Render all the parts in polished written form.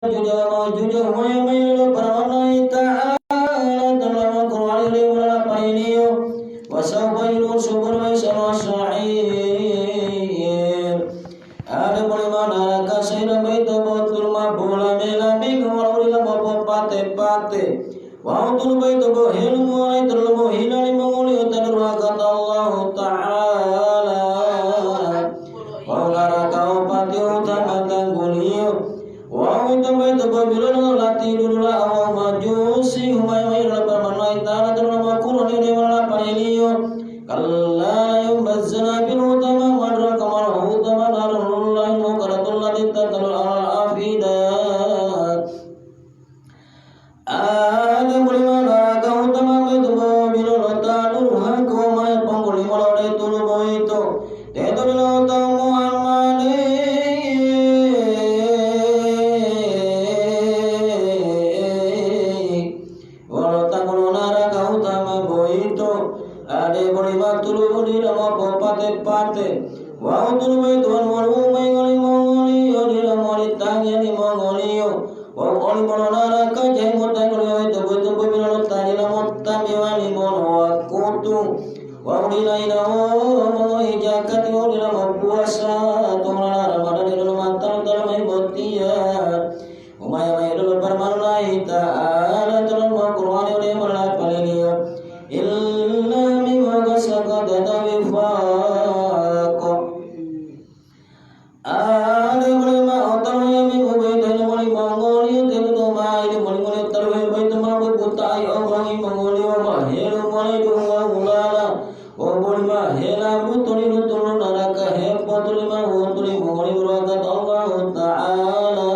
Jujur mai paranai ta'ala dalam Al-Qur'an wala painiyo wasawailu subur wa sa'ir ada mana kasira baita botul mabula mela bigu wala bopo pate pate wa tul baita bo hilmu ay terlalu hilani manguli tadra kata Allah ta'ala wa garaka pati utama tangguliyo wa itu baita bo bilul lati dulula aw majusi humay permanai ta'ala terlalu Qur'an ini wala painiyo kalla yubazzana bil utama madra kamar utama darullah muqaratul lati tatalul afidat ada bulima raga utama itu bilul tadur hakku may pangguli malode tulu boito teto bilo tamu amane wala tangulu naraga utama boito ade bulima tulu di nama popate pate wa tulu boito waru may ngali mongoli di nama ditanya di mongoli wa oli bono naraga jai motai boito boito bilo tani nama tami wali bono wakutu wa ulina ina mo ijakat di nama puasa tumana ramadan di nama tal may botia umaya may dulu permanai ta'ala tulun Qur'an di mana paliniyo illa mi wagasaka tawifaqo ada mulima otar ya mi ubai dan muli mangoli telu to mai muli tarwe bai to ma buta ay obangi mangoli wa mahelu muli dunga ulala o mulima hela mutuni nutun naraka he potulima utuli mangoli murakat Allah ta'ala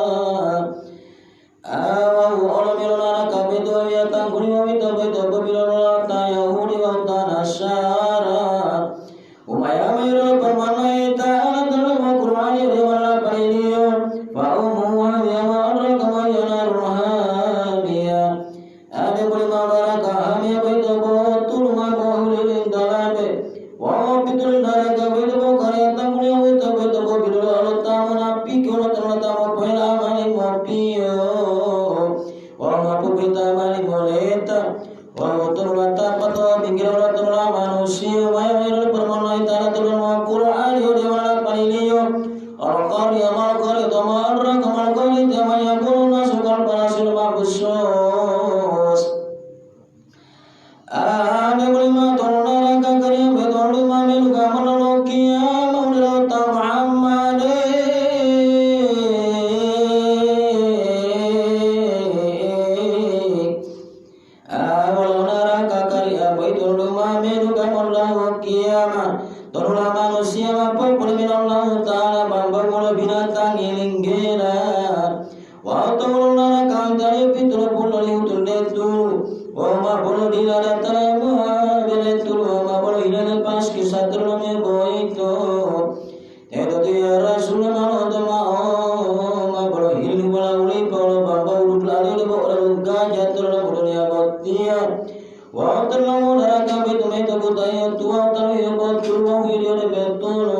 awa olamilo naraka beto ya tangkuli wa mito beto babilo ta yahudi wa tanasara umaya mayro permanai ta'ala dalam Qur'an di mana painiyo fa umuha ya ma'ara kama yanarhabiya ada bulima baraka hamia beto botul ma bohulin dalabe wa bitul naraka beto karya tangkuli wa beto bilo alta manapi kono terlata mo pela mani mopiyo wa mapu kita mani moleta wa utur mata pato pinggir orang manusia maya permanai tanah turun Al-Qur'an di mana painiyo al-qari amal-qari tamarra kamal-qari jamanya pun nasukal panasil mabusos ada bulima tolong neraka karya betul lima meluka menolokia maulil tam'amade awal neraka karya betul lima meluka menolokia tolonglah manusia apa pun minallah ta'ala bambang mula binatang ilinggera wa tolong neraka dari fitur pun liutul detu wa ma pun diladatara ma beletul wa ma pun hilang pas kisah terlamnya boito teto ya rasul manotama ma pun hilang wala uli pun bambang urut lari lebo orang gajah terlalu dunia botia wa terlalu neraka betul betul butaya tua terlalu betul wa hilang betul